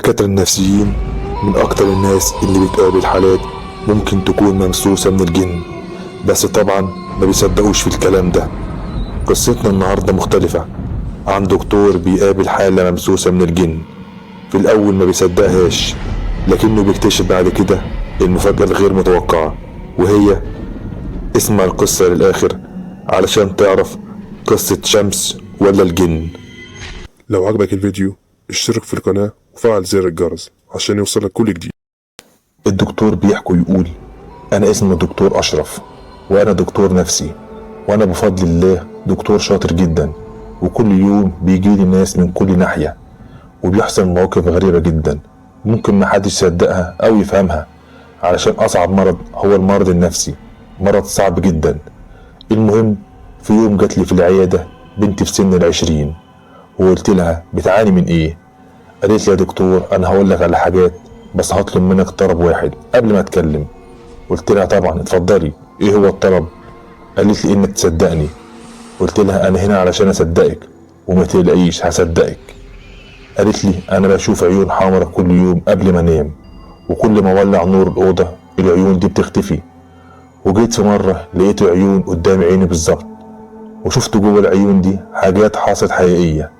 الدكاترة النفسيين من أكتر الناس اللي بتقابل حالات ممكن تكون ممسوسة من الجن، بس طبعا ما بيصدقوش في الكلام ده. قصتنا النهاردة مختلفة عن دكتور بيقابل حالة ممسوسة من الجن. في الأول ما بيصدقهاش، لكنه بيكتشف بعد كده المفاجأة الغير متوقعة، وهي اسمع القصة للآخر علشان تعرف قصة شمس ولا الجن. لو عجبك الفيديو اشترك في القناة وفعل زر الجرس عشان يوصلك كل جديد. الدكتور بيحكي ويقول: أنا اسمي دكتور أشرف، وأنا دكتور نفسي، وأنا بفضل الله دكتور شاطر جدا، وكل يوم بيجيلي ناس من كل ناحية، وبيحصل مواقف غريبة جدا ممكن محدش يصدقها أو يفهمها، علشان أصعب مرض هو المرض النفسي، مرض صعب جدا. المهم في يوم جاتلي في العيادة بنتي في سن 20، وقلت لها بتعاني من ايه؟ قالت لي يا دكتور انا هقول لك على حاجات، بس هطلب منك طلب واحد قبل ما اتكلم. قلت لها طبعا اتفضلي، ايه هو الطلب؟ قالت لي انك تصدقني. قلت لها انا هنا علشان اصدقك، وما تقلقيش هصدقك. قالت لي انا بشوف عيون حمرا كل يوم قبل ما انام، وكل ما اولع نور الاوضه العيون دي بتختفي. وجيت في مره لقيت عيون قدام عيني بالظبط، وشفت جوه العيون دي حاجات حصلت حقيقيه.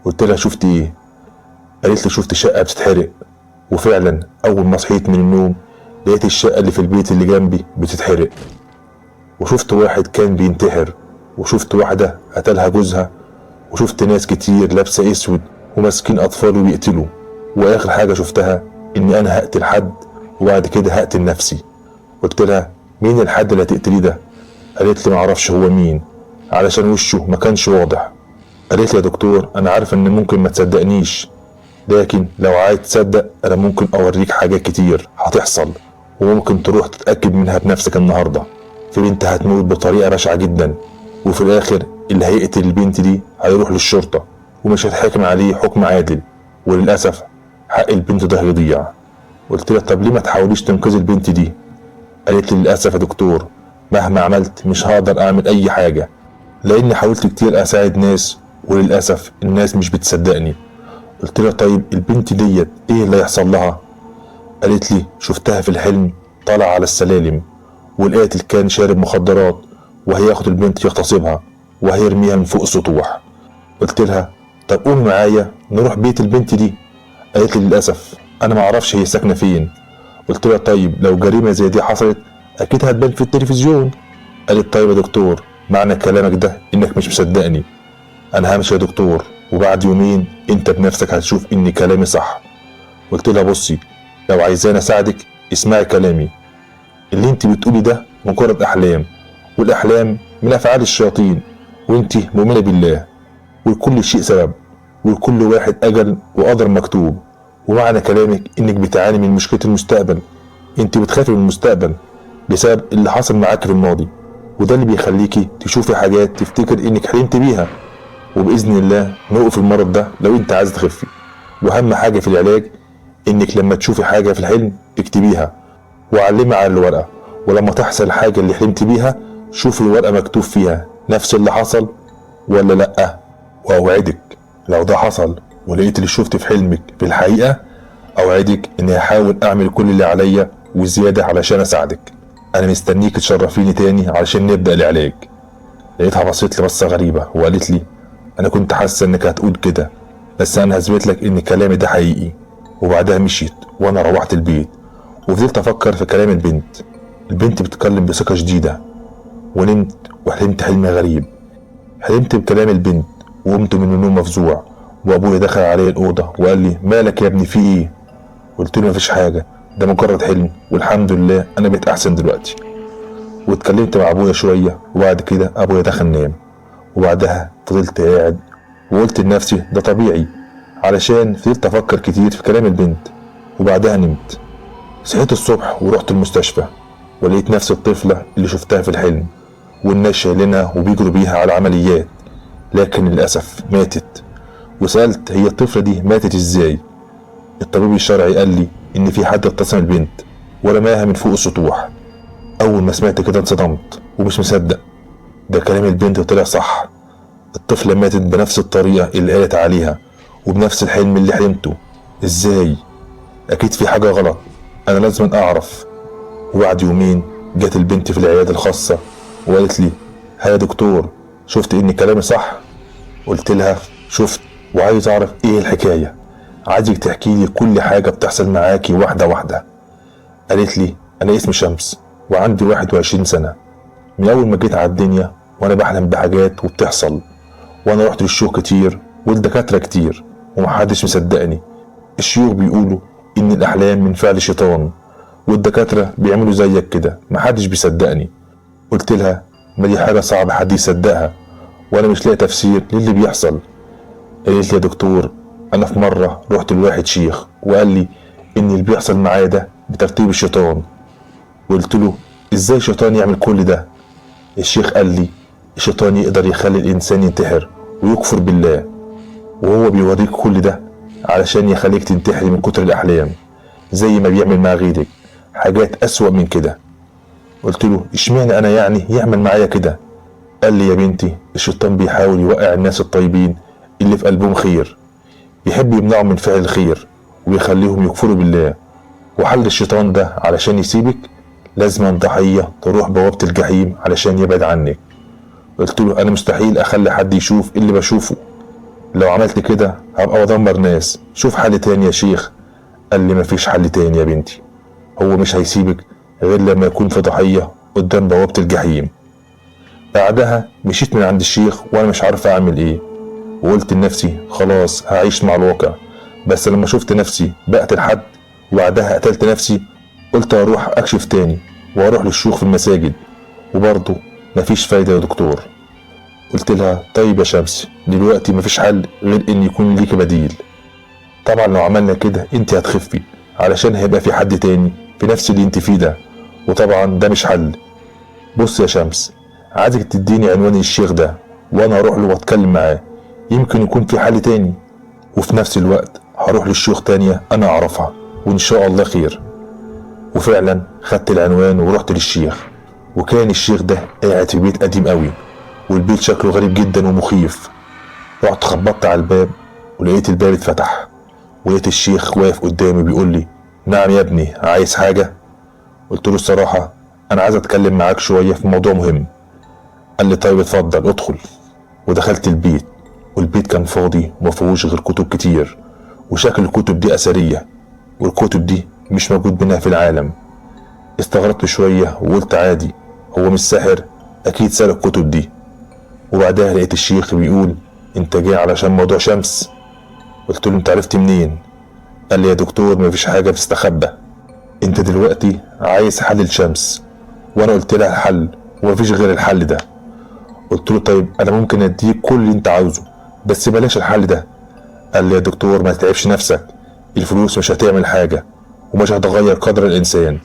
قلت لها شفت ايه؟ قالت لي شفت شقه بتتحرق. وفعلا اول ما صحيت من النوم لقيت الشقه اللي في البيت اللي جنبي بتتحرق. وشفت واحد كان بينتحر، وشفت واحده قتلها جوزها، وشفت ناس كتير لابسه اسود وماسكين اطفال وبيقتلوا. واخر حاجه شفتها اني انا هقتل حد وبعد كده هقتل نفسي. قلت لها مين الحد اللي هتقتليه ده؟ قالت لي معرفش هو مين علشان وشه ما كانش واضح. قالت لي يا دكتور انا عارف ان ممكن ما تصدقنيش، لكن لو عايز تصدق انا ممكن اوريك حاجات كتير هتحصل، وممكن تروح تتأكد منها بنفسك النهاردة. في بنت هتموت بطريقة بشعة جدا، وفي الاخر اللي هيقتل البنت دي هيروح للشرطة ومش هيتحكم عليه حكم عادل، وللأسف حق البنت ده هيضيع. قلت لها طب ليه ما تحاوليش تنقذي البنت دي؟ قالت لي للأسف يا دكتور مهما عملت مش هقدر اعمل اي حاجة، لاني حاولت كتير اساعد ناس وللأسف الناس مش بتصدقني. قلت لها طيب البنت ديت ايه اللي هيحصل لها؟ قالت لي شفتها في الحلم طالعة على السلالم، والقاتل كان شارب مخدرات وهياخد البنت يغتصبها وهيرميها من فوق السطوح. قلت لها طب قومي معايا نروح بيت البنت دي. قالت لي للأسف انا معرفش هي ساكنة فين. قلت لها طيب لو جريمة زي دي حصلت اكيد هتبان في التلفزيون. قالت طيب يا دكتور معنى كلامك ده انك مش مصدقني. انا همشي يا دكتور، وبعد يومين انت بنفسك هتشوف ان كلامي صح. قلت لها بصي لو عايزاني اساعدك اسمعي كلامي، اللي انت بتقولي ده مجرد احلام، والاحلام من افعال الشياطين، وانت مؤمنه بالله، ولكل شيء سبب، ولكل واحد اجل وقدر مكتوب. ومعنى كلامك انك بتعاني من مشكله المستقبل، انت بتخافي من المستقبل بسبب اللي حصل معاك في الماضي، وده اللي بيخليكي تشوفي حاجات تفتكر انك حلمت بيها. وباذن الله نوقف المرض ده لو انت عايز تخفي. واهم حاجه في العلاج انك لما تشوفي حاجه في الحلم اكتبيها وعلمي على الورقه، ولما تحصل الحاجه اللي حلمت بيها شوفي الورقه مكتوب فيها نفس اللي حصل ولا لا. واوعدك لو ده حصل ولقيت اللي شفت في حلمك في الحقيقه، اوعدك اني هحاول اعمل كل اللي عليا وزياده علشان اساعدك. انا مستنيك تشرفيني تاني علشان نبدا العلاج. لقيتها بصيت لي بصه غريبه وقالت لي انا كنت حاسه انك هتقول كده، بس انا هثبت لك ان كلامي ده حقيقي. وبعدها مشيت وانا روحت البيت وفضلت افكر في كلام البنت بتتكلم بثقه شديده. ونمت وحلمت حلم غريب، حلمت بكلام البنت وقمت من النوم مفزوع، وابويا دخل علي الاوضه وقال لي مالك يا ابني في ايه؟ قلت له مفيش حاجه، ده مجرد حلم والحمد لله انا بقيت احسن دلوقتي. واتكلمت مع ابويا شويه وبعد كده ابويا دخل نام. وبعدها فضلت قاعد وقلت لنفسي ده طبيعي، علشان فضلت افكر كتير في كلام البنت. وبعدها نمت. صحيت الصبح ورحت المستشفى ولقيت نفس الطفلة اللي شفتها في الحلم، والناس شايلينها وبيجروا بيها على عمليات، لكن للأسف ماتت. وسألت هي الطفلة دي ماتت ازاي؟ الطبيب الشرعي قال لي ان في حد اغتصب البنت ورماها من فوق السطوح. اول ما سمعت كده انصدمت ومش مصدق، ده كلام البنت طلع صح. الطفلة ماتت بنفس الطريقة اللي قالت عليها وبنفس الحلم اللي حلمته. ازاي؟ اكيد في حاجة غلط، انا لازم اعرف. وبعد يومين جت البنت في العيادة الخاصة وقالت لي: ها يا دكتور، شفت ان كلامي صح؟ قلت لها: شفت، وعايز اعرف ايه الحكاية، عايزك تحكي لي كل حاجة بتحصل معاكي واحدة واحدة. قالت لي: انا اسمي شمس وعندي 21 سنة. من اول ما جيت على الدنيا وانا بحلم بحاجات وبتحصل، وانا رحت للشيوخ كتير والدكاترة كتير ومحدش مصدقني. الشيوخ بيقولوا ان الاحلام من فعل الشيطان، والدكاترة بيعملوا زيك كده، محدش بيصدقني. قلت لها: ما دي حاجة صعبة حد يصدقها، وانا مش لاقي تفسير للي بيحصل. قالت لي: يا دكتور، انا في مرة رحت لواحد شيخ وقال لي ان اللي بيحصل معايا ده بترتيب الشيطان. قلت له: ازاي الشيطان يعمل كل ده؟ الشيخ قال لي: الشيطان يقدر يخلي الانسان ينتحر ويكفر بالله، وهو بيوريك كل ده علشان يخليك تنتحري من كتر الاحلام، زي ما بيعمل مع غيرك حاجات اسوأ من كده. قلت له: اشمعنى انا يعني يعمل معايا كده؟ قال لي: يا بنتي، الشيطان بيحاول يوقع الناس الطيبين اللي في قلبهم خير، بيحب يمنعهم من فعل الخير ويخليهم يكفروا بالله. وحل الشيطان ده علشان يسيبك لازم ضحية تروح بوابة الجحيم علشان يبعد عنك. قلت له: انا مستحيل اخلي حد يشوف اللي بشوفه، لو عملت كده هبقى بدمر ناس، شوف حل تاني يا شيخ. قال لي: مفيش حل تاني يا بنتي، هو مش هيسيبك غير لما يكون في ضحية قدام بوابة الجحيم. بعدها مشيت من عند الشيخ وانا مش عارف اعمل ايه، وقلت لنفسي خلاص هعيش مع الواقع. بس لما شفت نفسي بقتل حد وبعدها قتلت نفسي، قلت اروح اكشف تاني واروح للشيوخ في المساجد، وبرضه مفيش فايدة يا دكتور. قلت لها: طيب يا شمس، دلوقتي مفيش حل غير ان يكون ليك بديل. طبعا لو عملنا كده انت هتخفي علشان هيبقى في حد تاني في نفس اللي انت فيه ده، وطبعا ده مش حل. بص يا شمس، عايزك تديني عنوان الشيخ ده وانا اروح له واتكلم معاه، يمكن يكون في حل تاني، وفي نفس الوقت هروح للشيوخ تانية انا اعرفها وان شاء الله خير. وفعلا خدت العنوان ورحت للشيخ، وكان الشيخ ده قاعد في بيت قديم قوي، والبيت شكله غريب جدا ومخيف. رحت خبطت على الباب ولقيت الباب اتفتح، ولقيت الشيخ واقف قدامي بيقول لي: نعم يا ابني، عايز حاجة؟ قلت له: الصراحة انا عايز اتكلم معاك شوية في موضوع مهم. قال لي: طيب اتفضل ادخل. ودخلت البيت، والبيت كان فاضي ومفيهوش غير كتب كتير، وشكل الكتب دي اثرية، والكتب دي مش موجود منها في العالم. استغربت شوية وقلت عادي، هو مش ساحر، اكيد سرق الكتب دي. وبعدها لقيت الشيخ بيقول: انت جاي علشان موضوع شمس؟ قلت له: انت عرفت منين؟ قال لي: يا دكتور، مفيش حاجة بتستخبى، انت دلوقتي عايز حل الشمس، وانا قلت لها الحل ومفيش غير الحل ده. قلت له: طيب انا ممكن اديك كل اللي انت عاوزه، بس بلاش الحل ده. قال لي: يا دكتور، ما تتعبش نفسك، الفلوس مش هتعمل حاجة ومش هتغير قدر الانسان،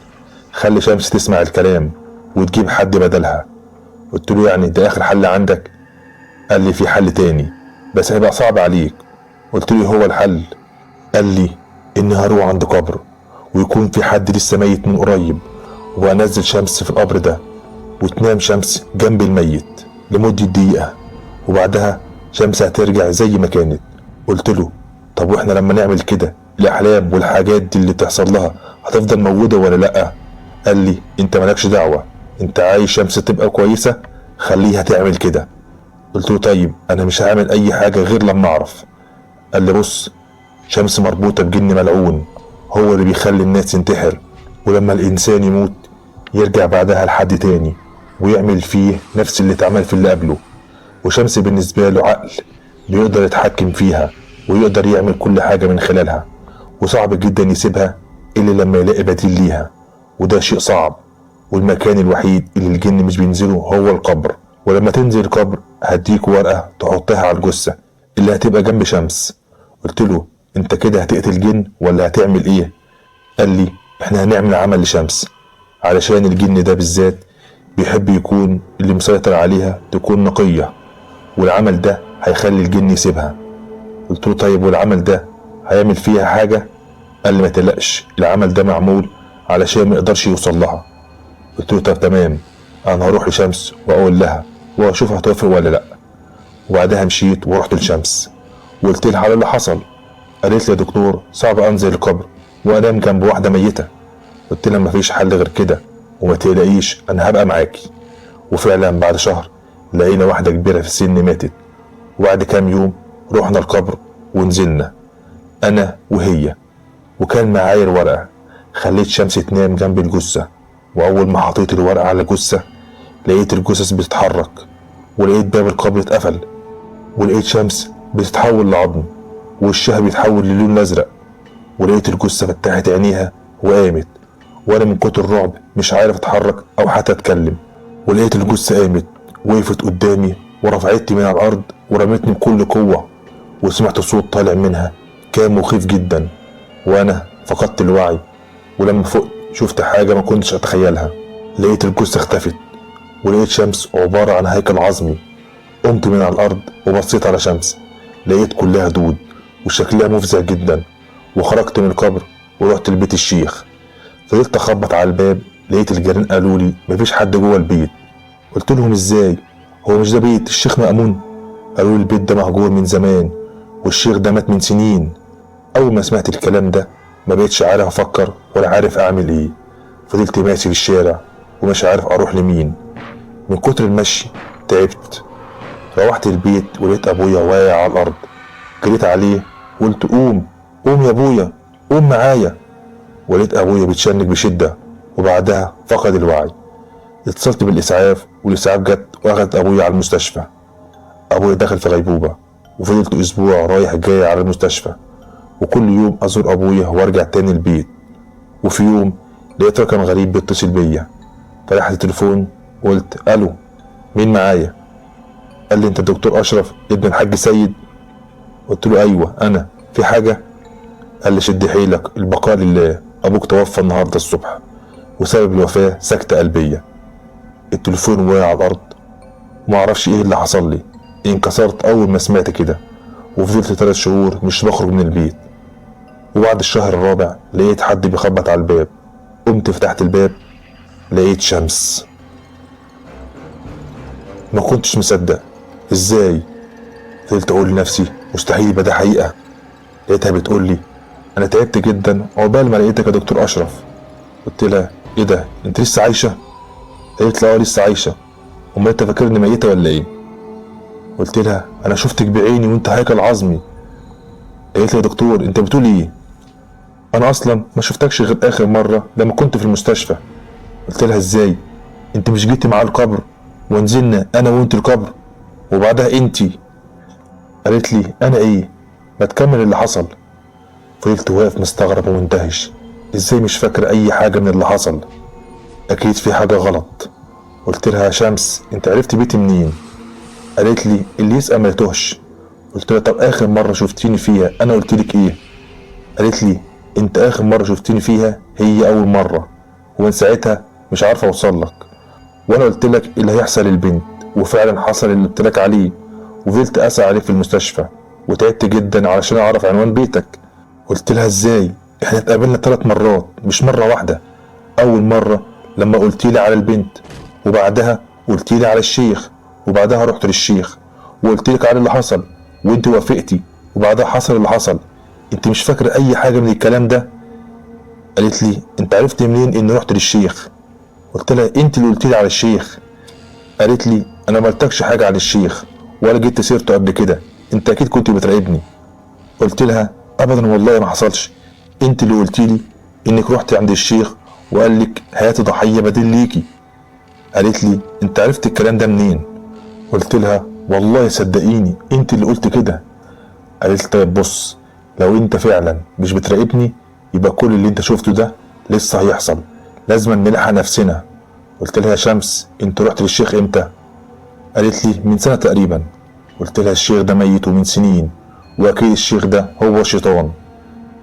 خلي شمس تسمع الكلام وتجيب حد بدلها. قلت له: يعني ده اخر حل عندك؟ قال لي: في حل تاني بس هيبقى صعب عليك. قلت له: هو الحل؟ قال لي: اني هروح عند قبر ويكون في حد لسه ميت من قريب، وانزل شمس في القبر ده، وتنام شمس جنب الميت لمدة دقيقة، وبعدها شمس هترجع زي ما كانت. قلت له: طب واحنا لما نعمل كده الاحلام والحاجات دي اللي تحصل لها هتفضل موجودة ولا لأ؟ قال لي: انت مالكش دعوة، انت عايز شمس تبقى كويسة خليها تعمل كده. قلت له: طيب انا مش هعمل اي حاجة غير لما اعرف. قال لي: بص، شمس مربوطة بجن ملعون، هو اللي بيخلي الناس تنتحر، ولما الانسان يموت يرجع بعدها لحد تاني ويعمل فيه نفس اللي اتعمل في اللي قبله. وشمس بالنسبة له عقل بيقدر يتحكم فيها ويقدر يعمل كل حاجة من خلالها، وصعب جدا يسيبها إلا لما يلاقي بديل ليها، وده شيء صعب. والمكان الوحيد اللي الجن مش بينزله هو القبر، ولما تنزل القبر هديك ورقة تحطها على الجثة اللي هتبقى جنب شمس. قلت له: انت كده هتقتل جن ولا هتعمل ايه؟ قال لي: احنا هنعمل عمل لشمس، علشان الجن ده بالذات بيحب يكون اللي مسيطر عليها تكون نقية، والعمل ده هيخلي الجن يسيبها. قلت له: طيب والعمل ده هيعمل فيها حاجة؟ قال لي: ما تقلقش، العمل ده معمول علشان ما يقدرش يوصل لها. قلت له: طب تمام، انا هروح لشمس واقول لها واشوف هتوافق ولا لا. وبعدها مشيت ورحت لشمس وقلت لها على اللي حصل. قالت لي: يا دكتور، صعب انزل القبر وانام جنب واحده ميته. قلت لها مفيش حل غير كده، وما تقلقيش انا هبقى معاكي. وفعلا بعد شهر لقينا واحده كبيره في السن ماتت. وبعد كام يوم رحنا القبر ونزلنا انا وهي، وكان معايا الورقه. خليت شمس تنام جنب الجثه، واول ما حطيت الورقه على الجثه لقيت الجثث بتتحرك، ولقيت باب القبر اتقفل، ولقيت شمس بتتحول لعظم ووشها بيتحول للون الازرق، ولقيت الجثه فتحت عينيها وقامت، وانا من كتر الرعب مش عارف اتحرك او حتى اتكلم. ولقيت الجثه قامت وقفت قدامي ورفعتني من على الارض ورمتني بكل قوه، وسمعت صوت طالع منها كان مخيف جدا، وانا فقدت الوعي. ولما فقت شفت حاجه ما كنتش اتخيلها. لقيت الجثه اختفت، ولقيت شمس عباره عن هيكل عظمي. قمت من على الارض وبصيت على شمس، لقيت كلها دود وشكلها مفزع جدا. وخرجت من القبر ورحت لبيت الشيخ. فضلت اخبط على الباب، لقيت الجيران قالوا لي مفيش حد جوه البيت. قلت لهم ازاي؟ هو مش ده بيت الشيخ مأمون؟ قالوا لي البيت ده مهجور من زمان، والشيخ ده مات من سنين. اول ما سمعت الكلام ده ما بقتش عارف افكر ولا عارف اعمل ايه. فضلت ماشي في الشارع ومش عارف اروح لمين. من كتر المشي تعبت. روحت البيت ولقيت ابويا واقع على الارض. جريت عليه وقلت قوم قوم يا ابويا، قوم معايا. ولقيت ابويا بيتشنج بشده، وبعدها فقد الوعي. اتصلت بالاسعاف، والاسعاف جت واخدت ابويا على المستشفى. ابويا دخل في غيبوبه، وفضلت اسبوع رايح جاي على المستشفى، وكل يوم ازور ابويا وارجع تاني البيت. وفي يوم لقيت رقم غريب بيتصل بيا، فتحت التليفون وقلت الو، مين معايا؟ قال لي انت الدكتور اشرف ابن الحاج سيد؟ قلت له ايوه انا، في حاجه؟ قال لي شد حيلك، البقاء لله، ابوك توفى النهارده الصبح، وسبب الوفاه سكته قلبيه. التليفون وقع على الارض، ومعرفش ايه اللي حصل لي. انكسرت اول ما سمعت كده، وفضلت 3 شهور مش بخرج من البيت. وبعد الشهر الرابع لقيت حد بيخبط على الباب. قمت فتحت الباب لقيت شمس. ما كنتش مصدق، ازاي؟ فضلت اقول لنفسي مستحيل يبقى ده حقيقه. لقيتها بتقول لي انا تعبت جدا عقبال ما لقيتك يا دكتور اشرف. قلت لها ايه ده، انت لسه عايشه؟ قالت لي اه لسه عايشه. امال انت فاكرني ميته ولا ايه؟ قلت لها انا شفتك بعيني وانت هيكل عظمي. قالت لي يا دكتور انت بتقول ايه؟ انا اصلا ما شفتكش غير اخر مره لما كنت في المستشفى. قلت لها ازاي؟ انت مش جيتي معايا القبر ونزلنا انا وانت القبر وبعدها انتي؟ قالت لي انا ايه؟ ما تكمل اللي حصل. فضلت واقف مستغرب ومندهش، ازاي مش فاكر اي حاجه من اللي حصل؟ اكيد في حاجه غلط. قلت لها يا شمس انت عرفتي بيتي منين؟ قالت لي اللي يسأل ما يتوهش. قلت لها طب اخر مره شفتيني فيها انا قلت لك ايه؟ قالت لي انت اخر مره شفتيني فيها هي اول مره، ومن ساعتها مش عارفه اوصل لك، وانا قلت لك اللي هيحصل للبنت، وفعلا حصل اللي قلت لك عليه. وفضلت اسعى عليك في المستشفى، وتعبت جدا علشان اعرف عنوان بيتك. قلت لها ازاي؟ احنا اتقابلنا 3 مرات مش مره واحده. اول مره لما قلت لي على البنت، وبعدها قلت لي على الشيخ، وبعدها رحت للشيخ وقلت لك على اللي حصل وانت وافقتي، وبعدها حصل اللي حصل. انت مش فاكره اي حاجه من الكلام ده؟ قالت لي انت عرفت منين اني رحت للشيخ؟ قلت لها انت اللي قلت لي على الشيخ. قالت لي انا ما قلتكش حاجه عن الشيخ ولا جبت سيرته قبل كده، انت اكيد كنت بتراقبني. قلت لها ابدا والله ما حصلش، انت اللي قلت لي انك رحت عند الشيخ وقال لك هات ضحيه بديل ليكي. قالت لي انت عرفت الكلام ده منين؟ قلت لها والله صدقيني انت اللي قلت كده. قالت لي طيب بص، لو انت فعلا مش بتراقبني يبقى كل اللي انت شفته ده لسه هيحصل، لازم نلحق نفسنا. قلت لها يا شمس انت رحت للشيخ امتى؟ قالت لي من سنه تقريبا. قلت لها الشيخ ده ميت من سنين، واكيد الشيخ ده هو الشيطان.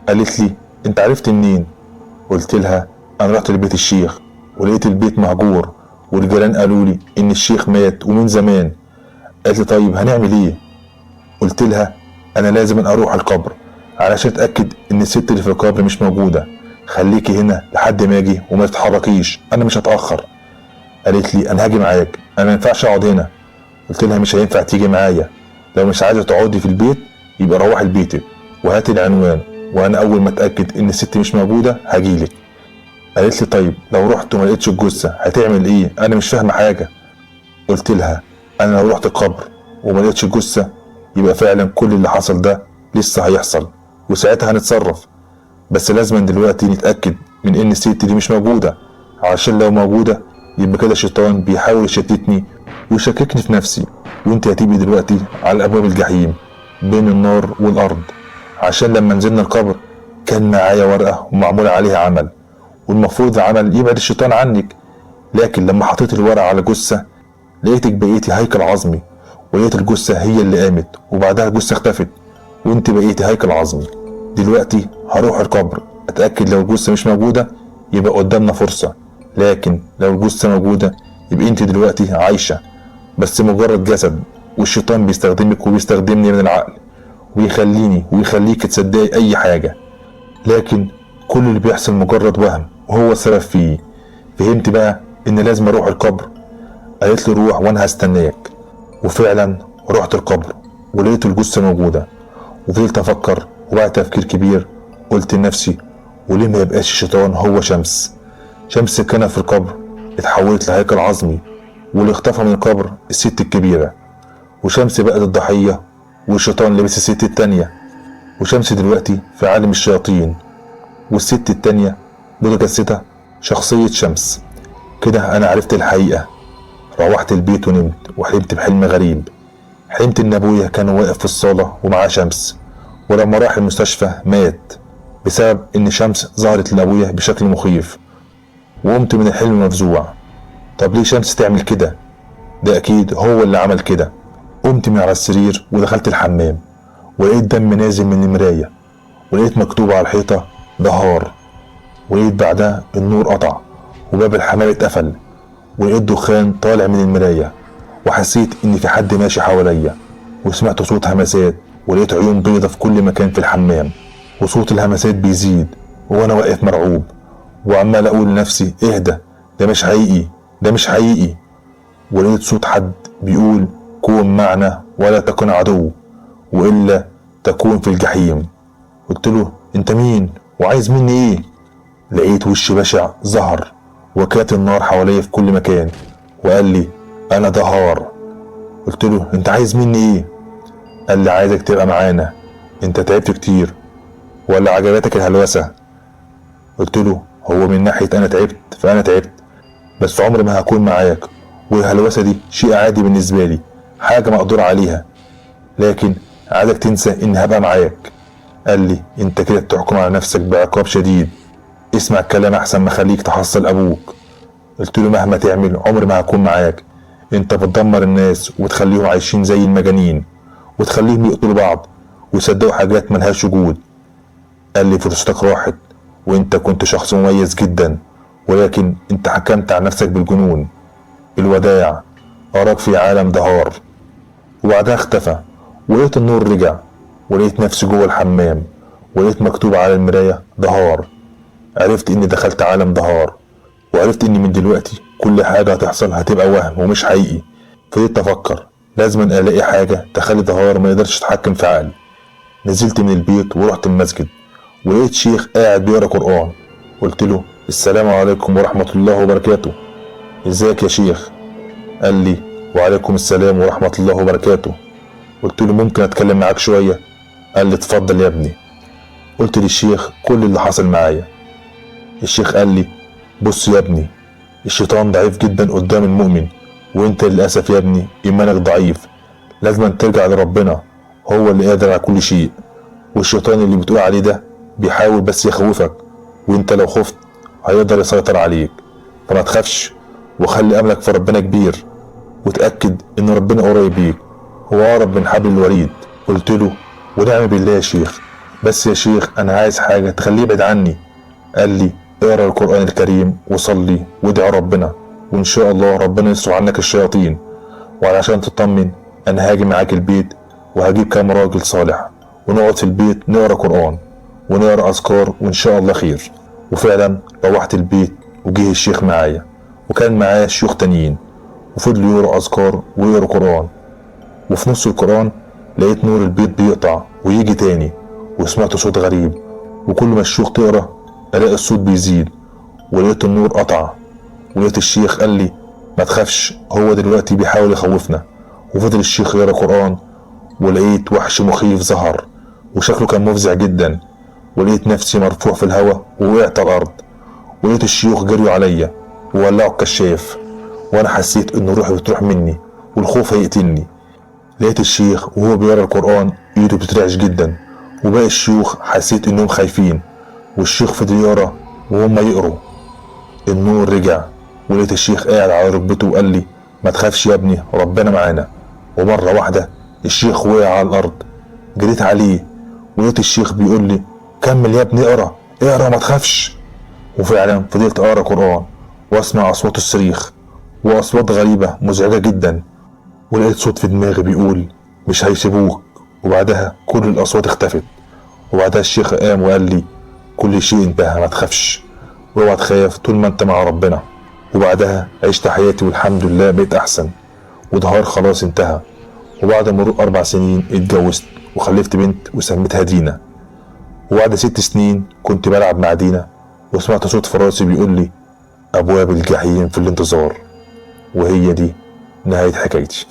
قالت لي انت عرفت منين؟ قلت لها انا رحت لبيت الشيخ ولقيت البيت مهجور، والجيران قالوا لي ان الشيخ مات ومن زمان. قالت لي طيب هنعمل ايه؟ قلت لها انا لازم اروح القبر علشان اتاكد ان الست اللي في القبر مش موجوده. خليكي هنا لحد ما اجي وما تتحركيش، انا مش هتاخر. قالت لي انا هاجي معاك، انا ما ينفعش اقعد هنا. قلت لها مش هينفع تيجي معايا، لو مش عايزه تقعدي في البيت يبقى روحي لبيتك وهاتي العنوان وانا اول ما اتاكد ان الست مش موجوده هجيلك. قالت لي طيب لو رحت وما لقيتش الجثه هتعمل ايه؟ انا مش فاهمه حاجه. قلت لها انا لو رحت القبر وما لقيتش الجثه يبقى فعلا كل اللي حصل ده لسه هيحصل، وساعتها هنتصرف، بس لازم دلوقتي نتاكد من ان الست دي مش موجوده، عشان لو موجوده يبقى كده الشيطان بيحاول يشتتني ويشككني في نفسي، وانت هتبقي دلوقتي على ابواب الجحيم بين النار والارض. عشان لما نزلنا القبر كان معايا ورقه ومعمول عليها عمل، والمفروض العمل يبعد الشيطان عنك، لكن لما حطيت الورقه على جثه لقيتك بقيتي هيكل عظمي، ولقيت الجثه هي اللي قامت وبعدها الجثه اختفت وانت بقيتي هيكل عظمي. دلوقتي هروح القبر اتاكد لو الجثه مش موجوده يبقى قدامنا فرصه، لكن لو الجثه موجوده يبقى انت دلوقتي عايشه بس مجرد جسد، والشيطان بيستخدمك وبيستخدمني من العقل ويخليني ويخليك تصدقي اي حاجه، لكن كل اللي بيحصل مجرد وهم وهو السبب فيه. فهمت بقى ان لازم اروح القبر؟ قالت لي روح وانا هستناك. وفعلا رحت القبر ولقيت الجثه موجوده، وفضلت افكر، وبعد تفكير كبير قلت لنفسي وليه ما يبقاش الشيطان هو شمس؟ شمس كان في القبر اتحولت لهيكل عظمي، واللي اختفى من القبر الست الكبيره، وشمس بقت الضحيه والشيطان لبس الست التانيه، وشمس دلوقتي في عالم الشياطين، والست التانيه متجسدة شخصية شمس. كده انا عرفت الحقيقة. روحت البيت ونمت وحلمت بحلم غريب. حلمت ان ابويا كان واقف في الصالة ومعاه شمس، ولما راح المستشفى مات بسبب ان شمس ظهرت لابويا بشكل مخيف. وقمت من الحلم مفزوع، طب ليه شمس تعمل كده؟ ده اكيد هو اللي عمل كده. قمت من على السرير ودخلت الحمام، ولقيت دم نازل من المراية، ولقيت مكتوب على الحيطة دهار، ولقيت بعدها النور قطع وباب الحمام اتقفل، ولقيت دخان طالع من المراية، وحسيت ان في حد ماشي حواليا، وسمعت صوت همسات، ولقيت عيون بيضة في كل مكان في الحمام، وصوت الهمسات بيزيد وانا واقف مرعوب وعمال اقول لنفسي اهدى، ده مش حقيقي، ده مش حقيقي. ولقيت صوت حد بيقول كون معنا ولا تكن عدو والا تكون في الجحيم. قلت له انت مين وعايز مني ايه؟ لقيت وش بشع ظهر وكانت النار حواليا في كل مكان، وقال لي انا دهار. قلت له انت عايز مني ايه؟ قال لي عايزك تبقى معانا، انت تعبت كتير ولا عجبتك الهلوسة؟ قلت له هو من ناحية انا تعبت فانا تعبت، بس عمري ما هكون معاك، والهلوسة دي شيء عادي بالنسبة لي، حاجة مقدور عليها، لكن عايزك تنسى اني هبقى معاك. قال لي انت كده بتحكم على نفسك بعقاب شديد، اسمع الكلام احسن ما خليك تحصل ابوك. قلت له مهما تعمل عمري ما هكون معاك، انت بتدمر الناس وتخليهم عايشين زي المجانين، وتخليهم يقتلوا بعض ويصدقوا حاجات ملهاش وجود. قال لي فرصتك راحت، وانت كنت شخص مميز جدا، ولكن انت حكمت على نفسك بالجنون. الوداع، اراك في عالم دهار. وبعدها اختفى، ولقيت النور رجع، ولقيت نفسي جوه الحمام، ولقيت مكتوب على المراية دهار. عرفت اني دخلت عالم دهار، وعرفت اني من دلوقتي كل حاجة هتحصل هتبقى وهم ومش حقيقي. فضلت افكر لازم الاقي حاجة تخلي دهار ما يقدرش يتحكم في عقلي. نزلت من البيت ورحت المسجد، ولقيت شيخ قاعد بيقرا قرآن. قلت له السلام عليكم ورحمة الله وبركاته. ازيك يا شيخ؟ قال لي وعليكم السلام ورحمة الله وبركاته. قلت له ممكن اتكلم معاك شوية؟ قال لي اتفضل يا ابني. قلت للشيخ كل اللي حصل معايا. الشيخ قال لي بص يا ابني، الشيطان ضعيف جدا قدام المؤمن، وانت للأسف يا ابني ايمانك ضعيف، لازم ترجع لربنا، هو اللي قادر على كل شيء، والشيطان اللي بتقول عليه ده بيحاول بس يخوفك، وانت لو خفت هيقدر يسيطر عليك، فما تخافش وخلي املك في ربنا كبير، وتأكد ان ربنا قريب بيك، هو اقرب من حبل الوريد. قلت له ونعم بالله يا شيخ، بس يا شيخ انا عايز حاجة تخليه يبعد عني. قال لي اقرا القرآن الكريم وصلي وادعي ربنا، وان شاء الله ربنا يصرف عنك الشياطين. وعلشان تطمن انا هاجي معاك البيت، وهجيب كام راجل صالح، ونقعد في البيت نقرا قرآن ونقرا اذكار، وان شاء الله خير. وفعلا روحت البيت وجه الشيخ معايا، وكان معايا شيوخ تانيين، وفضلوا يقروا اذكار ويقروا قرآن. وفي نص القرآن لقيت نور البيت بيقطع ويجي تاني، وسمعت صوت غريب وكل ما الشيوخ تقرا الاقي الصوت بيزيد، ولقيت النور قطع، ولقيت الشيخ قال لي ما تخافش هو دلوقتي بيحاول يخوفنا. وفضل الشيخ يقرا قرآن، ولقيت وحش مخيف ظهر وشكله كان مفزع جدا، ولقيت نفسي مرفوع في الهواء ووقعت على الارض، ولقيت الشيوخ جريوا عليا وولعوا الكشاف، وانا حسيت ان روحي بتروح مني والخوف هيقتلني. لقيت الشيخ وهو بيقرا القرآن ايده بتترعش جدا، وباقي الشيوخ حسيت انهم خايفين، والشيخ فضل يقرا وهم يقروا. النور رجع، ولقيت الشيخ قاعد على ركبته وقال لي ما تخافش يا ابني ربنا معانا. ومرة واحدة الشيخ وقع على الارض، جريت عليه ولقيت الشيخ بيقول لي كمل يا ابني اقرا اقرا ما تخافش. وفعلا فضلت اقرا قرآن واسمع اصوات الصريخ واصوات غريبة مزعجة جدا، ولقيت صوت في دماغي بيقول مش هيسيبوك. وبعدها كل الاصوات اختفت، وبعدها الشيخ قام وقال لي كل شيء انتهى ما تخافش، واوعى تخاف طول ما انت مع ربنا. وبعدها عشت حياتي والحمد لله بقيت احسن، ودهار خلاص انتهى. وبعد مرور 4 سنين اتجوزت وخلفت بنت وسميتها دينا. وبعد 6 سنين كنت بلعب مع دينا وسمعت صوت في راسي بيقول لي ابواب الجحيم في الانتظار. وهي دي نهاية حكايتي.